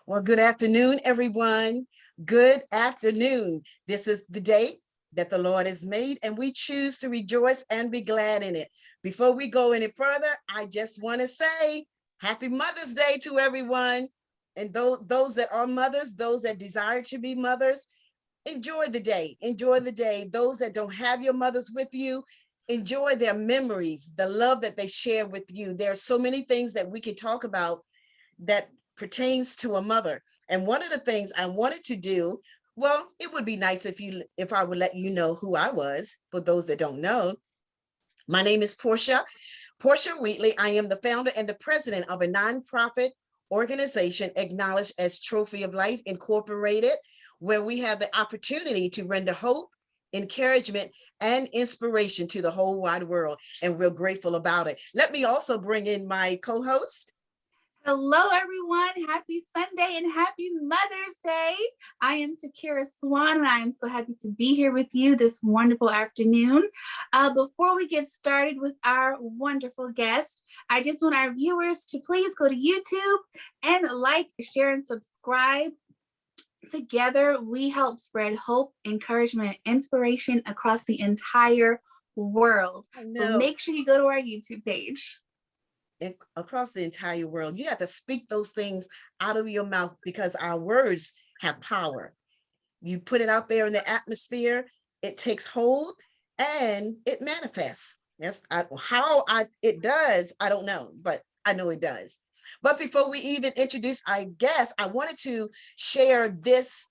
Well, good afternoon, everyone. Good afternoon. This is the day that the Lord has made, and we choose to rejoice and be glad in it. Before we go any further, I just want to say Happy Mother's Day to everyone. And those that are mothers, those that desire to be mothers, enjoy the day. Enjoy the day. Those that don't have your mothers with you, enjoy their memories, the love that they share with you. There are so many things that we can talk about that pertains to a mother. And one of the things I wanted to do, well, it would be nice if I would let you know who I was. For those that don't know, my name is Portia Wheatley. I am the founder and the president of a nonprofit organization acknowledged as Trophy of Life Incorporated, where we have the opportunity to render hope, encouragement, and inspiration to the whole wide world. And we're grateful about it. Let me also bring in my co-host. Hello, everyone. Happy Sunday and happy Mother's Day. I am Takira Swan, and I am so happy to be here with you this wonderful afternoon. Before we get started with our wonderful guest, I just want our viewers to please go to YouTube and like, share, and subscribe. Together, we help spread hope, encouragement, and inspiration across the entire world. So make sure you go to our YouTube page. Across the entire world. You have to speak those things out of your mouth because our words have power. You put it out there in the atmosphere, it takes hold and it manifests. Yes, it does, I don't know, but I know it does. But before we even introduce our guest, I wanted to share this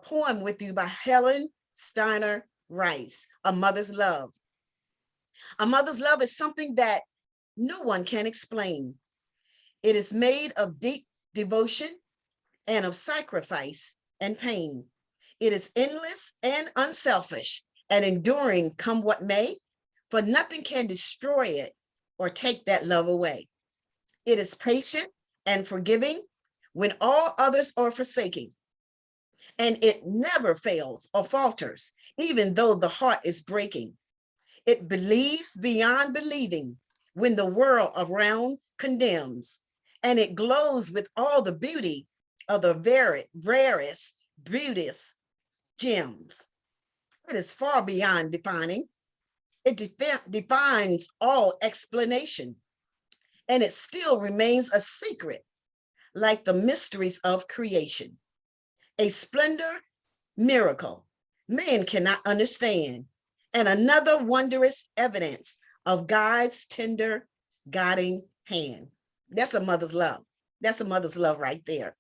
poem with you by Helen Steiner Rice, A Mother's Love. A mother's love is something that no one can explain. It is made of deep devotion and of sacrifice and pain. It is endless and unselfish and enduring come what may, for nothing can destroy it or take that love away. It is patient and forgiving when all others are forsaking. And it never fails or falters, even though the heart is breaking. It believes beyond believing when the world around condemns, and it glows with all the beauty of the rarest, beauteous gems. It is far beyond defining. It defines all explanation, and it still remains a secret, like the mysteries of creation. A splendor, miracle, man cannot understand, and another wondrous evidence of God's tender guiding hand. That's a mother's love. That's a mother's love right there.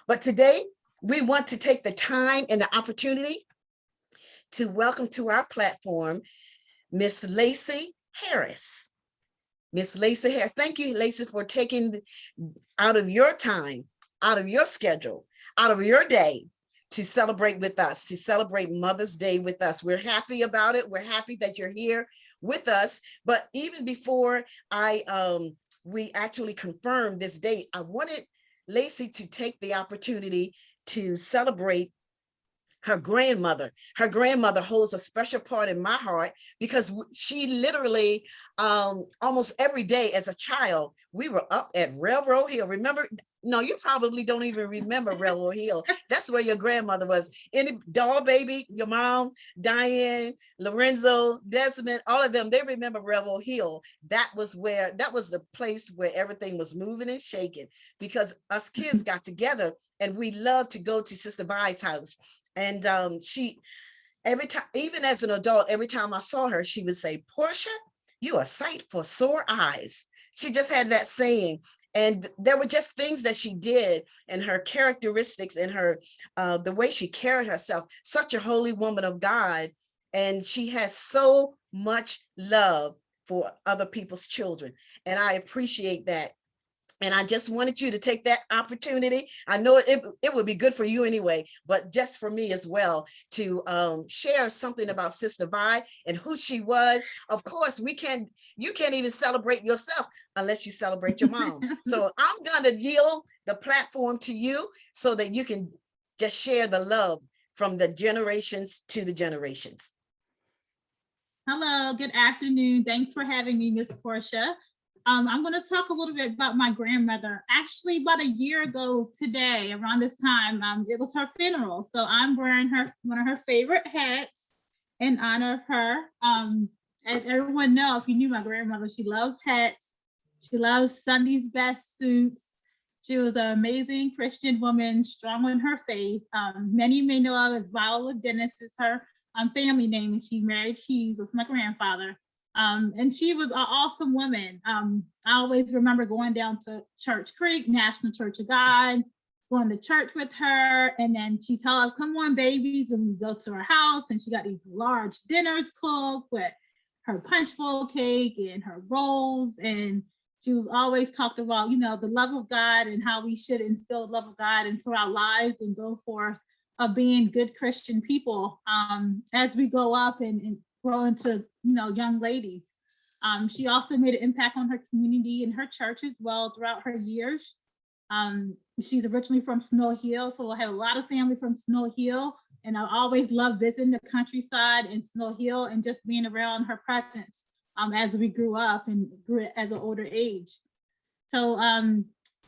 But today, we want to take the time and the opportunity to welcome to our platform, Miss Lacey Harris. Miss Lacey Harris, thank you, Lacey, for taking out of your time, out of your schedule, out of your day to celebrate with us, to celebrate Mother's Day with us. We're happy about it. We're happy that you're here with us. But even before we actually confirmed this date, I wanted Lacey to take the opportunity to celebrate her grandmother. Her grandmother holds a special part in my heart because she literally almost every day as a child, we were up at Railroad Hill. Remember? No, you probably don't even remember Railroad Hill. That's where your grandmother was. Any doll baby, your mom, Diane, Lorenzo, Desmond, all of them, they remember Railroad Hill. That was the place where everything was moving and shaking because us kids got together and we loved to go to Sister Vi's house. And she, every time, even as an adult, every time I saw her, she would say, "Portia, you are a sight for sore eyes." She just had that saying. And there were just things that she did and her characteristics and her, the way she carried herself, such a holy woman of God. And she has so much love for other people's children. And I appreciate that. And I just wanted you to take that opportunity. I know it would be good for you anyway, but just for me as well to share something about Sister Vi and who she was. Of course, you can't even celebrate yourself unless you celebrate your mom. So I'm gonna yield the platform to you so that you can just share the love from the generations to the generations. Hello, good afternoon. Thanks for having me, Miss Portia. I'm going to talk a little bit about my grandmother. Actually, about a year ago today, around this time, it was her funeral. So I'm wearing one of her favorite hats in honor of her. As everyone knows, if you knew my grandmother, she loves hats. She loves Sunday's best suits. She was an amazing Christian woman, strong in her faith. Many may know her as Viola Dennis is her family name, and she married Keys with my grandfather. And she was an awesome woman. I always remember going down to Church Creek, National Church of God, going to church with her. And then she tell us, come on, babies. And we go to her house, and she got these large dinners cooked with her punch bowl cake and her rolls. And she was always talked about, the love of God and how we should instill the love of God into our lives and go forth of being good Christian people as we go up and grow into, young ladies. She also made an impact on her community and her church as well throughout her years. She's originally from Snow Hill, so I have a lot of family from Snow Hill, and I always loved visiting the countryside in Snow Hill and just being around her presence as we grew up and grew as an older age. So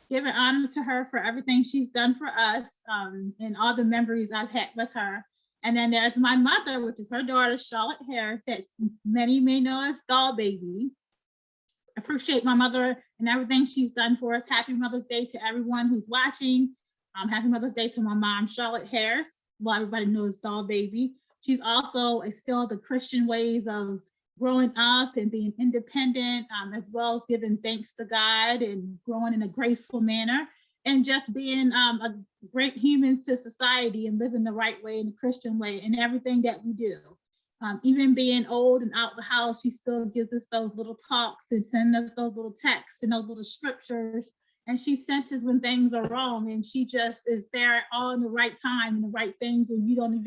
giving honor to her for everything she's done for us and all the memories I've had with her. And then there's my mother, which is her daughter, Charlotte Harris, that many may know as Doll Baby. I appreciate my mother and everything she's done for us. Happy Mother's Day to everyone who's watching. Happy Mother's Day to my mom, Charlotte Harris. Well, everybody knows Doll Baby. She's also instilled the Christian ways of growing up and being independent, as well as giving thanks to God and growing in a graceful manner, and just being a great human to society and living the right way in the Christian way in everything that we do. Even being old and out the house, she still gives us those little talks and sends us those little texts and those little scriptures. And she senses when things are wrong, and she just is there all in the right time and the right things when you don't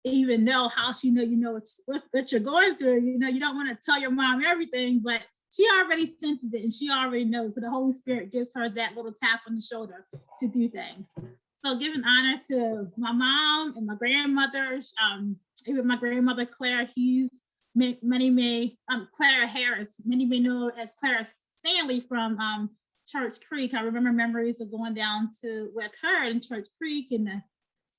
even know how she know what you're going through. You don't want to tell your mom everything, but she already senses it and she already knows. But the Holy Spirit gives her that little tap on the shoulder to do things. So giving honor to my mom and my grandmothers, even my grandmother Claire Hughes, Claire Harris, many may know as Claire Stanley from Church Creek. I remember memories of going down with her in Church Creek in the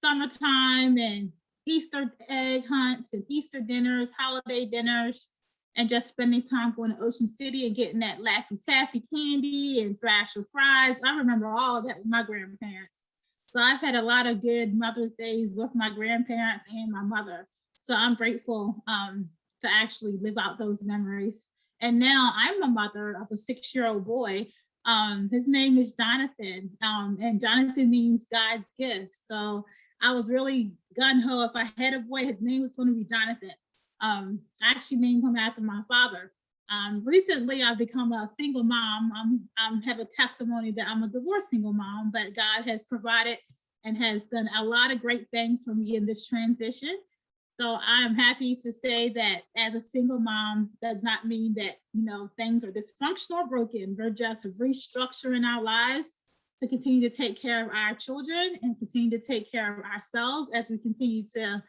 summertime, and Easter egg hunts and Easter dinners, holiday dinners, and just spending time going to Ocean City and getting that Laffy Taffy candy and Thrasher fries. I remember all of that with my grandparents. So I've had a lot of good Mother's Days with my grandparents and my mother. So I'm grateful to actually live out those memories. And now I'm a mother of a 6-year-old boy. His name is Jonathan, and Jonathan means God's gift. So I was really gung-ho. If I had a boy, his name was going to be Jonathan. I actually named him after my father. Recently, I've become a single mom. I have a testimony that I'm a divorced single mom, but God has provided and has done a lot of great things for me in this transition. So I'm happy to say that as a single mom does not mean that, things are dysfunctional or broken. We're just restructuring our lives to continue to take care of our children and continue to take care of ourselves as we continue to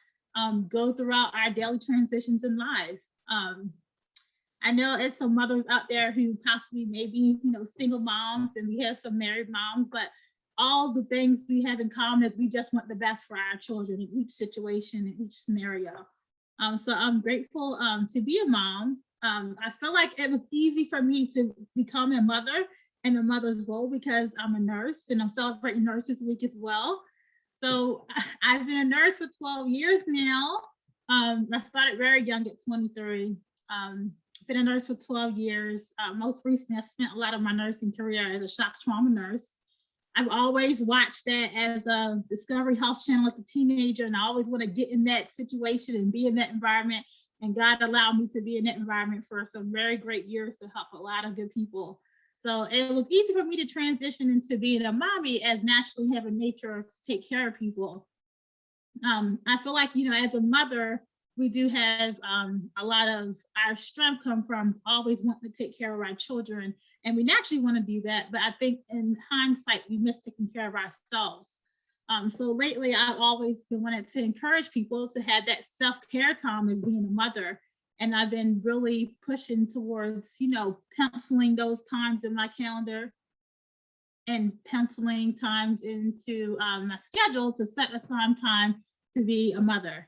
go throughout our daily transitions in life. I know it's some mothers out there who possibly maybe, single moms, and we have some married moms, but all the things we have in common is we just want the best for our children in each situation, in each scenario. So I'm grateful to be a mom. I feel like it was easy for me to become a mother and a mother's role because I'm a nurse and I'm celebrating Nurses Week as well. So I've been a nurse for 12 years now. I started very young at 23. Been a nurse for 12 years. Most recently, I spent a lot of my nursing career as a shock trauma nurse. I've always watched that as a Discovery Health Channel as a teenager, and I always want to get in that situation and be in that environment. And God allowed me to be in that environment for some very great years to help a lot of good people. So it was easy for me to transition into being a mommy, as naturally have a nature to take care of people. I feel like, as a mother, we do have a lot of our strength come from always wanting to take care of our children. And we naturally want to do that. But I think in hindsight, we miss taking care of ourselves. So lately, I've always been wanting to encourage people to have that self-care time as being a mother And I've been really pushing towards, penciling those times in my calendar and penciling times into my schedule to set aside time to be a mother.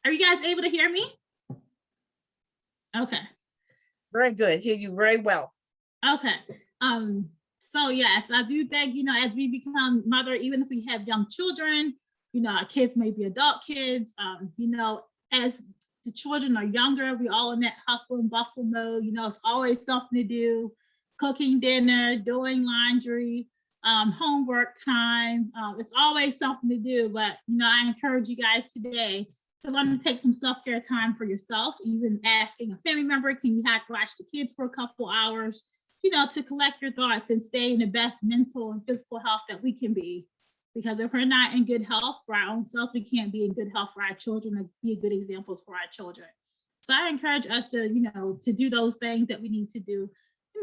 Are you guys able to hear me? Okay. Very good. Hear you very well. Okay. So yes, I do think, as we become mother, even if we have young children, our kids may be adult kids, as the children are younger, we all in that hustle and bustle mode, it's always something to do, cooking dinner, doing laundry, homework time. It's always something to do, but, I encourage you guys today to learn to take some self-care time for yourself, even asking a family member, can you watch the kids for a couple hours, to collect your thoughts and stay in the best mental and physical health that we can be. Because if we're not in good health for our own selves, we can't be in good health for our children and be good examples for our children. So I encourage us to, to do those things that we need to do,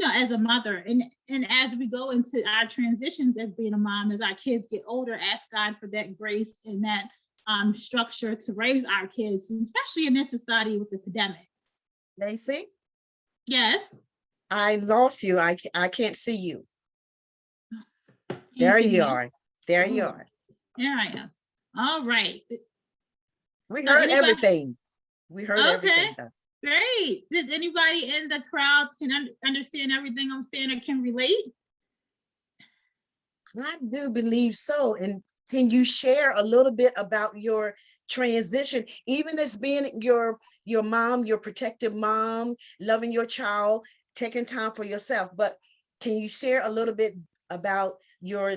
as a mother. And as we go into our transitions as being a mom, as our kids get older, ask God for that grace and that structure to raise our kids, especially in this society with the pandemic. Lacey? Yes. I lost you. I can't see you. There you are. There you are. There I am. All right. We heard everything. We heard everything. Though. Great. Does anybody in the crowd can understand everything I'm saying or can relate? I do believe so. And can you share a little bit about your transition, even as being your mom, your protective mom, loving your child, taking time for yourself? But can you share a little bit about your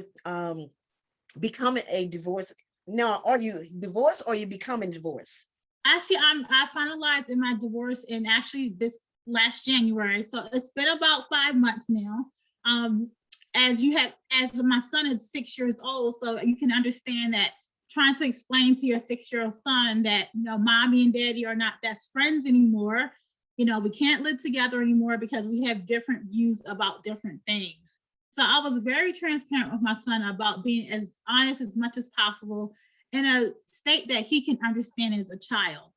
becoming a divorce? Now, are you divorced or are you becoming divorced? Actually, I finalized in my divorce in actually this last January. So it's been about 5 months now. As my son is 6 years old, so you can understand that trying to explain to your 6-year-old son that, mommy and daddy are not best friends anymore. We can't live together anymore because we have different views about different things. So I was very transparent with my son about being as honest as much as possible in a state that he can understand as a child,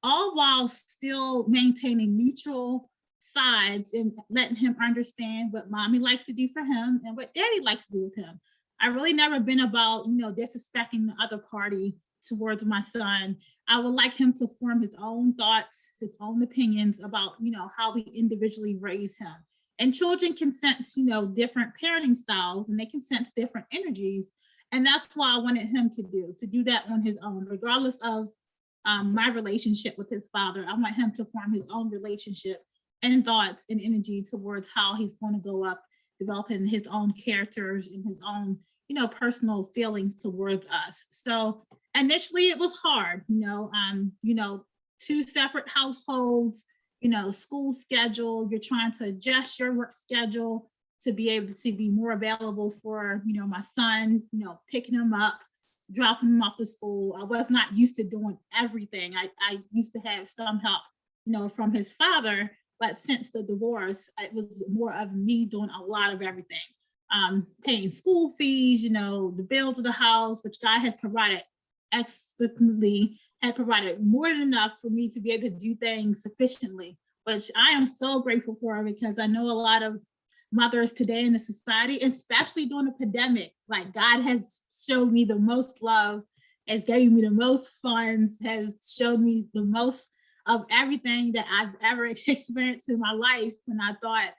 all while still maintaining neutral sides and letting him understand what mommy likes to do for him and what daddy likes to do with him. I really never been about, disrespecting the other party towards my son. I would like him to form his own thoughts, his own opinions about, how we individually raise him. And children can sense, different parenting styles, and they can sense different energies. And that's what I wanted him to do that on his own, regardless of my relationship with his father. I want him to form his own relationship and thoughts and energy towards how he's going to go up, developing his own characters and his own, personal feelings towards us. So initially it was hard, 2 separate households, school schedule. You're trying to adjust your work schedule to be able to be more available for, my son, picking him up, dropping him off to school. I was not used to doing everything. I used to have some help, from his father, but since the divorce, it was more of me doing a lot of everything. Paying school fees, the bills of the house, which God has provided explicitly, had provided more than enough for me to be able to do things sufficiently, which I am so grateful for, because I know a lot of mothers today in the society, especially during the pandemic, like God has showed me the most love, has gave me the most funds, has showed me the most of everything that I've ever experienced in my life. And I thought,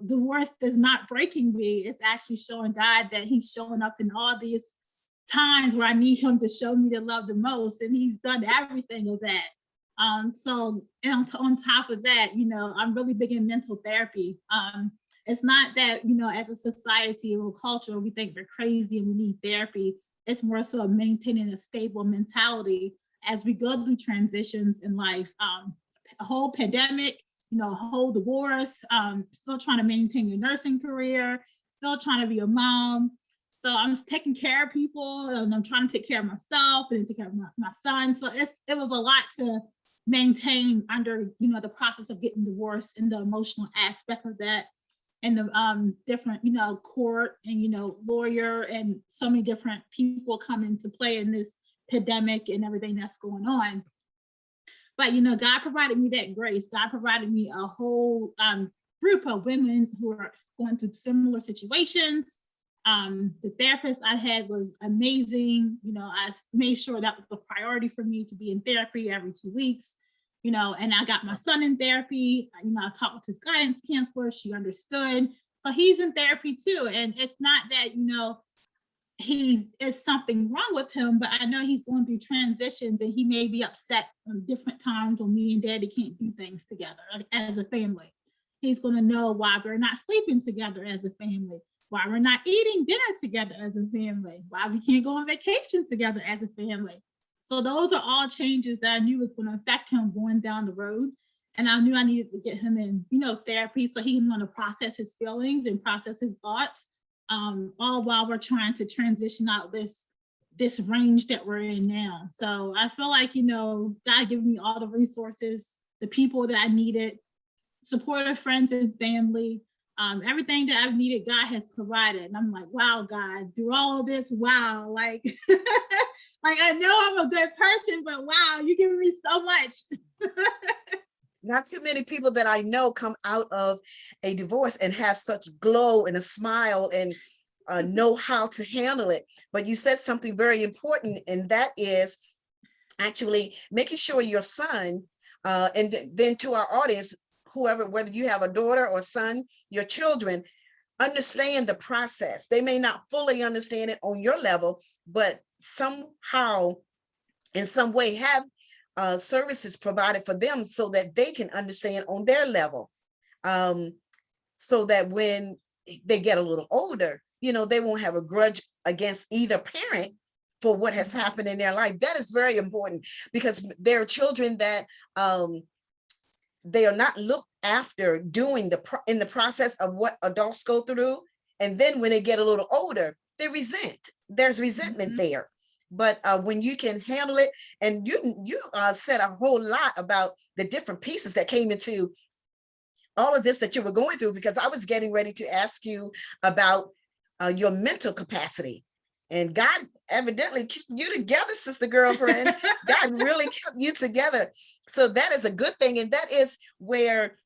divorce is not breaking me. It's actually showing God that he's showing up in all these times where I need him to show me the love the most. And he's done everything of that. So on top of that, I'm really big in mental therapy. It's not that, as a society or culture, we think we're crazy and we need therapy. It's more so maintaining a stable mentality as we go through transitions in life. A whole pandemic, a whole divorce, still trying to maintain your nursing career, still trying to be a mom. So I'm taking care of people, and I'm trying to take care of myself and take care of my son. So it was a lot to maintain under, the process of getting divorced and the emotional aspect of that, and the different, court and, lawyer, and so many different people come into play in this pandemic and everything that's going on. But God provided me that grace. God provided me a whole group of women who are going through similar situations. The therapist I had was amazing. I made sure that was the priority for me, to be in therapy every 2 weeks. And I got my son in therapy. I talked with his guidance counselor. She understood. So he's in therapy too. And it's not that, is something wrong with him, but I know he's going through transitions, and he may be upset on different times when me and daddy can't do things together as a family. He's going to know why we're not sleeping together as a family, why we're not eating dinner together as a family, why we can't go on vacation together as a family. So those are all changes that I knew was going to affect him going down the road. And I knew I needed to get him in, therapy, so he can learn to process his feelings and process his thoughts, all while we're trying to transition out this range that we're in now. So I feel like, God gave me all the resources, the people that I needed, supportive friends and family, everything that I've needed, God has provided. And I'm like, wow, God, through all of this, wow, like, like I know I'm a good person, but wow, you're giving me so much. Not too many people that I know come out of a divorce and have such glow and a smile and know how to handle it. But you said something very important, and that is actually making sure your son, and then to our audience, whoever, whether you have a daughter or son, your children understand the process. They may not fully understand it on your level, but somehow, in some way, have services provided for them so that they can understand on their level, so that when they get a little older, they won't have a grudge against either parent for what has happened in their life. That is very important, because there are children that they are not looked after doing in the process of what adults go through. And then when they get a little older, there's resentment there. But when you can handle it, and you said a whole lot about the different pieces that came into all of this that you were going through, because I was getting ready to ask you about your mental capacity. And God evidently kept you together, sister girlfriend. God really kept you together. So that is a good thing. And that is where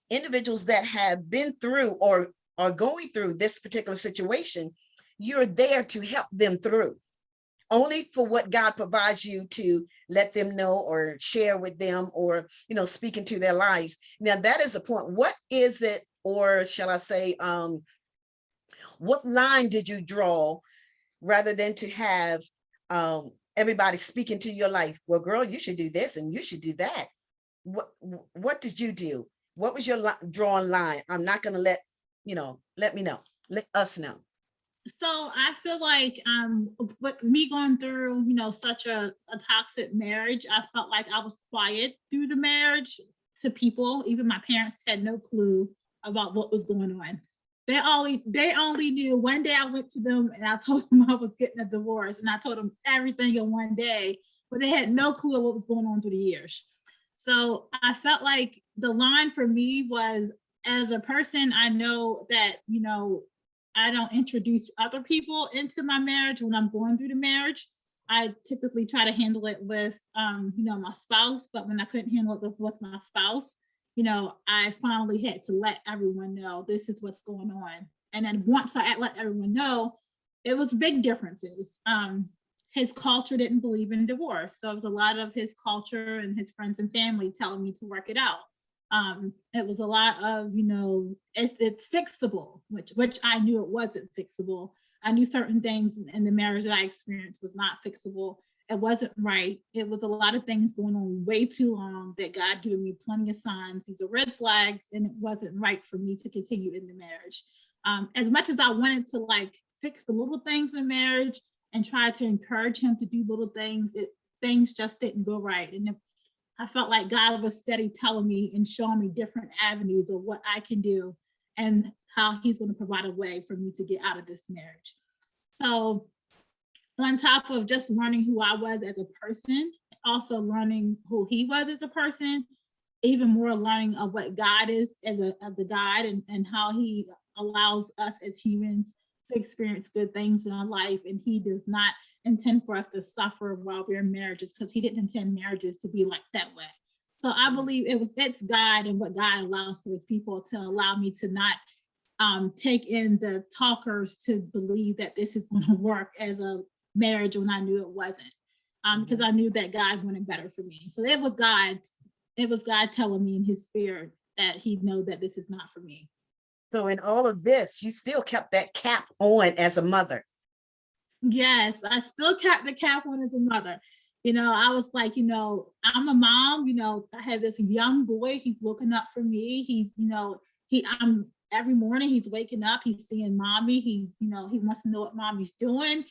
individuals that have been through or are going through this particular situation, you're there to help them through. Only for what God provides you to let them know or share with them, or, speak into their lives. Now, that is the point. What is it, or shall I say, what line did you draw, rather than to have everybody speak into your life? Well, girl, you should do this and you should do that. What did you do? What was your drawing line? I'm not going to let me know. Let us know. So I feel like with me going through, such a toxic marriage, I felt like I was quiet through the marriage to people. Even my parents had no clue about what was going on. They only knew. One day I went to them and I told them I was getting a divorce, and I told them everything in one day, but they had no clue what was going on through the years. So I felt like the line for me was, as a person, I know that, I don't introduce other people into my marriage when I'm going through the marriage. I typically try to handle it with, my spouse, but when I couldn't handle it with my spouse, I finally had to let everyone know this is what's going on. And then once I let everyone know, it was big differences. His culture didn't believe in divorce. So it was a lot of his culture and his friends and family telling me to work it out. It was a lot of, it's fixable, which I knew it wasn't fixable. I knew certain things in the marriage that I experienced was not fixable. It wasn't right. It was a lot of things going on way too long that God gave me plenty of signs. These are red flags, and it wasn't right for me to continue in the marriage. As much as I wanted to fix the little things in marriage and try to encourage him to do little things, things just didn't go right. And I felt like God was steady telling me and showing me different avenues of what I can do and how he's going to provide a way for me to get out of this marriage. So on top of just learning who I was as a person, also learning who he was as a person, even more learning of what God is as a God, and how he allows us as humans to experience good things in our life. And he does not intend for us to suffer while we're in marriages, because he didn't intend marriages to be like that way. So I believe it's God and what God allows for his people to allow me to not take in the talkers to believe that this is going to work as a marriage when I knew it wasn't. Because I knew that God wanted better for me. So it was God telling me in his spirit that he knew that this is not for me. So in all of this, you still kept that cap on as a mother. Yes, I still kept the cap on as a mother. I was like, I'm a mom, I have this young boy, he's looking up for me. He's, I'm every morning he's waking up, he's seeing mommy, he wants to know what mommy's doing.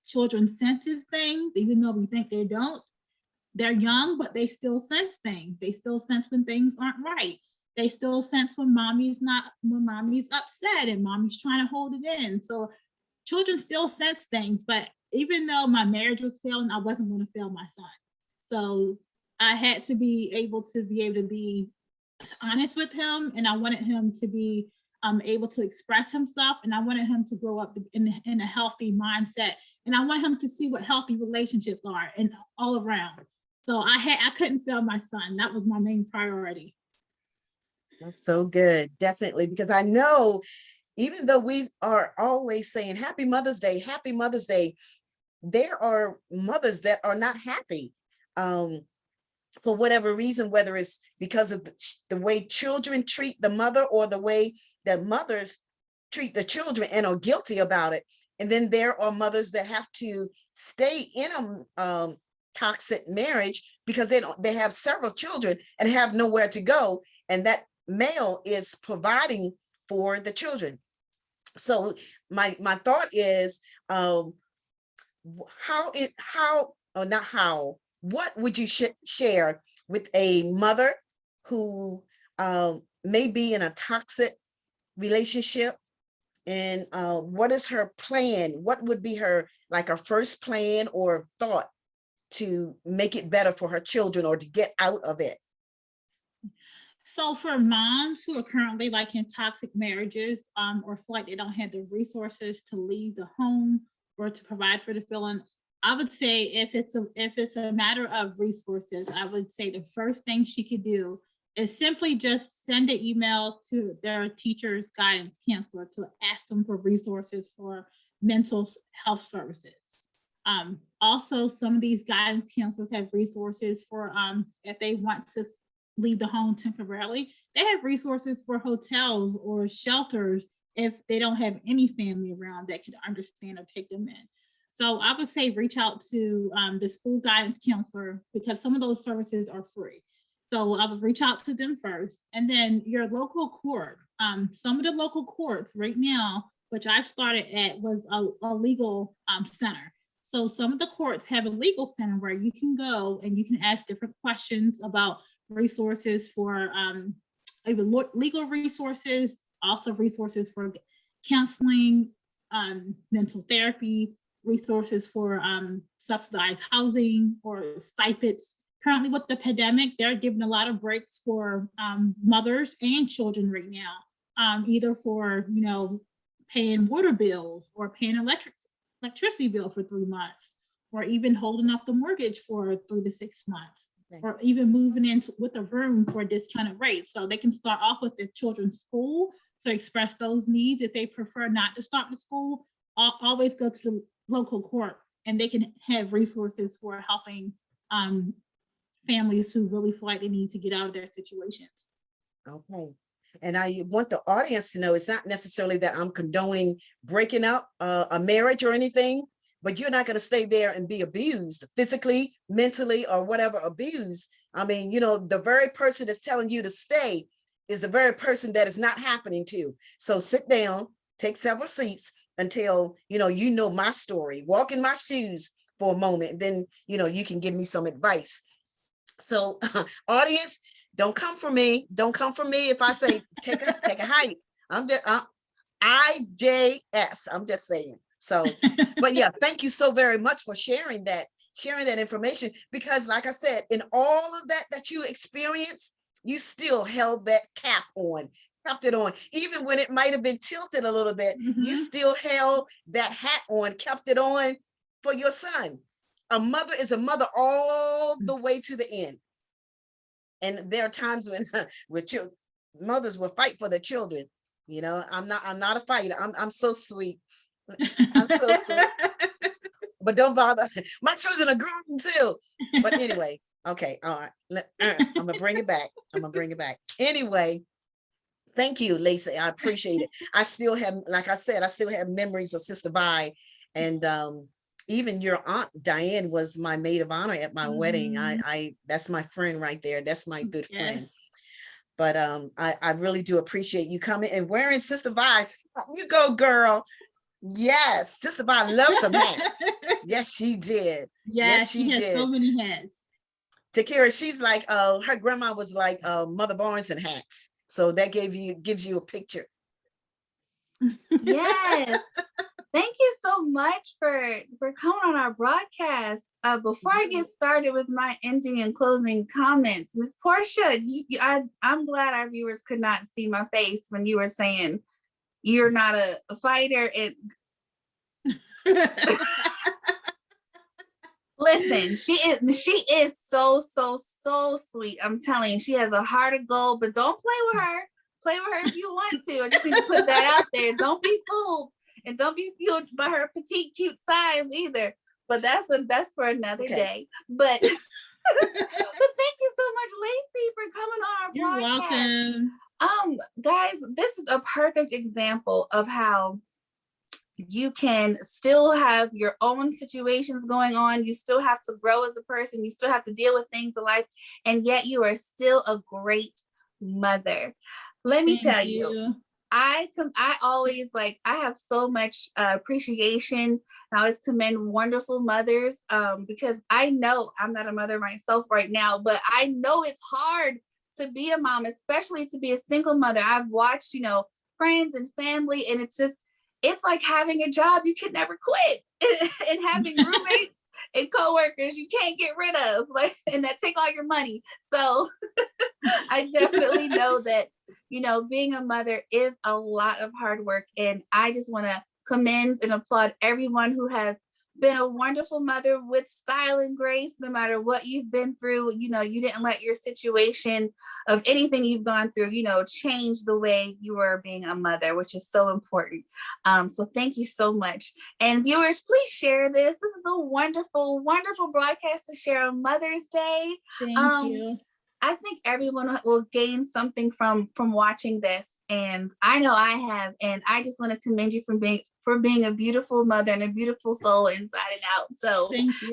Children senses things, even though we think they don't. They're young, but they still sense things. They still sense when things aren't right. They still sense when mommy's upset and mommy's trying to hold it in. So children still sense things, but even though my marriage was failing, I wasn't going to fail my son. So I had to be able to be honest with him, and I wanted him to be able to express himself, and I wanted him to grow up in a healthy mindset, and I want him to see what healthy relationships are and all around. So I couldn't fail my son. That was my main priority. That's so good, definitely, because I know even though we are always saying Happy Mother's Day, there are mothers that are not happy for whatever reason, whether it's because of the way children treat the mother or the way that mothers treat the children and are guilty about it. And then there are mothers that have to stay in a toxic marriage because they have several children and have nowhere to go. And that male is providing for the children. So my thought is, what would you share with a mother who may be in a toxic relationship, and what is her plan? What would be her first plan or thought to make it better for her children or to get out of it? So for moms who are currently in toxic marriages, or feel like they don't have the resources to leave the home or to provide for the children, I would say if it's a matter of resources, I would say the first thing she could do is simply just send an email to their teacher's guidance counselor to ask them for resources for mental health services. Also, some of these guidance counselors have resources for if they want to leave the home temporarily. They have resources for hotels or shelters if they don't have any family around that could understand or take them in. So I would say reach out to the school guidance counselor, because some of those services are free. So I would reach out to them first, and then your local court. Some of the local courts right now, which I started at, was a legal center. So some of the courts have a legal center where you can go and you can ask different questions about resources for legal resources, also resources for counseling, mental therapy, resources for subsidized housing or stipends. Currently with the pandemic, they're giving a lot of breaks for mothers and children right now, either for paying water bills or paying electricity bill for 3 months, or even holding up the mortgage for 3 to 6 months. Okay. Or even moving in with a room for a discounted rate. So they can start off with their children's school to express those needs. If they prefer not to start the school, always go to the local court, and they can have resources for helping families who really feel like they need to get out of their situations. Okay. And I want the audience to know it's not necessarily that I'm condoning breaking up a marriage or anything, but you're not going to stay there and be abused physically, mentally, or whatever abuse. I mean, the very person that's telling you to stay is the very person that is not happening to. So sit down, take several seats until, you know my story, walk in my shoes for a moment, and then, you can give me some advice. So audience, don't come for me. Don't come for me if I say, take a hike. I'm just IJS. I'm just saying. So, but yeah, thank you so very much for sharing that information, because like I said, in all of that you experienced, you still held that cap on, kept it on, even when it might have been tilted a little bit, you still held that hat on, kept it on, for your son. A mother is a mother all the way to the end. And there are times when mothers will fight for their children. You know, I'm not a fighter. I'm so sweet. I'm so sweet. But don't bother. My children are grown too. But anyway, okay, all right. I'm gonna bring it back. Anyway, thank you, Lacey. I appreciate it. I still have, like I said, I still have memories of Sister Vi, and even your aunt Diane was my maid of honor at my wedding. I that's my friend right there. That's my good friend. But I really do appreciate you coming and wearing Sister Vi's. You go, girl. Yes, Sister Vi loves some hats. Yes, she did. Yes, she has so many hats. Takira, she's like, her grandma was like Mother Barnes in hats. So that gives you a picture. Yes. Thank you so much for coming on our broadcast. Before I get started with my ending and closing comments, Miss Portia, I'm glad our viewers could not see my face when you were saying you're not a fighter. Listen, she is so sweet. I'm telling you, she has a heart of gold, but don't play with her. Play with her if you want to. I just need to put that out there. Don't be fooled. And don't be fueled by her petite, cute size either. But that's for another day. But, but thank you so much, Lacey, for coming on our broadcast. You're welcome. Guys, this is a perfect example of how you can still have your own situations going on. You still have to grow as a person. You still have to deal with things in life, and yet you are still a great mother. Let me tell you. I always I have so much appreciation. I always commend wonderful mothers because I know I'm not a mother myself right now, but I know it's hard to be a mom, especially to be a single mother. I've watched, friends and family, and it's like having a job you can never quit and having roommates and coworkers you can't get rid of, and that take all your money. So I definitely know that, being a mother is a lot of hard work. And I just want to commend and applaud everyone who has been a wonderful mother with style and grace, no matter what you've been through. You didn't let your situation of anything you've gone through, change the way you were being a mother, which is so important. So thank you so much. And viewers, please share this. This is a wonderful, wonderful broadcast to share on Mother's Day. Thank you. I think everyone will gain something from watching this, and I know I have. And I just want to commend you for being a beautiful mother and a beautiful soul inside and out. So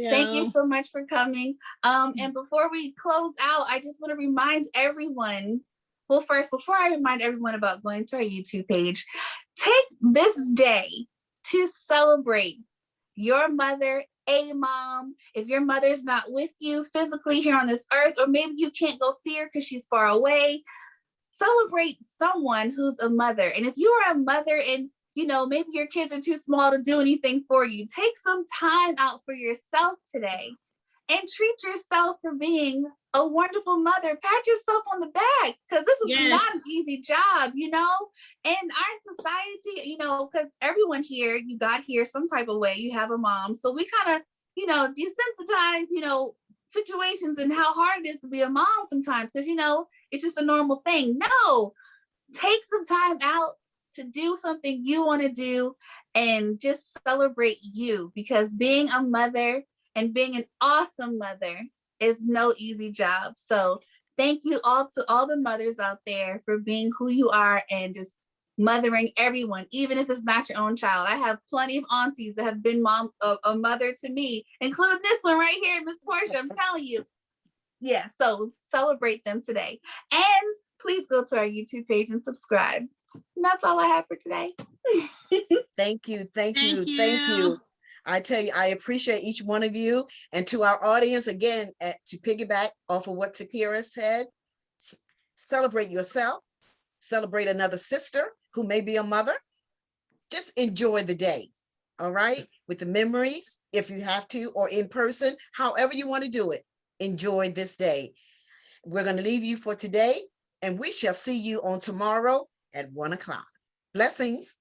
thank you so much for coming. And before we close out, I just want to remind everyone. Well, first, before I remind everyone about going to our YouTube page, take this day to celebrate your mother, a mom. If your mother's not with you physically here on this earth, or maybe you can't go see her because she's far away, celebrate someone who's a mother. And if you are a mother and maybe your kids are too small to do anything for you, take some time out for yourself today and treat yourself for being a wonderful mother. Pat yourself on the back, because this is not an easy job, in our society, because everyone here, you got here some type of way, you have a mom. So we kind of, desensitize, situations and how hard it is to be a mom sometimes, because, it's just a normal thing. No, take some time out to do something you want to do and just celebrate you, because being a mother and being an awesome mother is no easy job. So thank you all to all the mothers out there for being who you are and just mothering everyone, even if it's not your own child. I have plenty of aunties that have been a mother to me, including this one right here, Miss Portia. I'm telling you. Yeah, so celebrate them today. And please go to our YouTube page and subscribe. And that's all I have for today. Thank you. I tell you, I appreciate each one of you. And to our audience, again, to piggyback off of what Takira said, celebrate yourself, celebrate another sister who may be a mother. Just enjoy the day, all right? With the memories, if you have to, or in person, however you want to do it. Enjoy this day. We're going to leave you for today, and we shall see you on tomorrow at 1 o'clock. Blessings.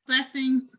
Blessings.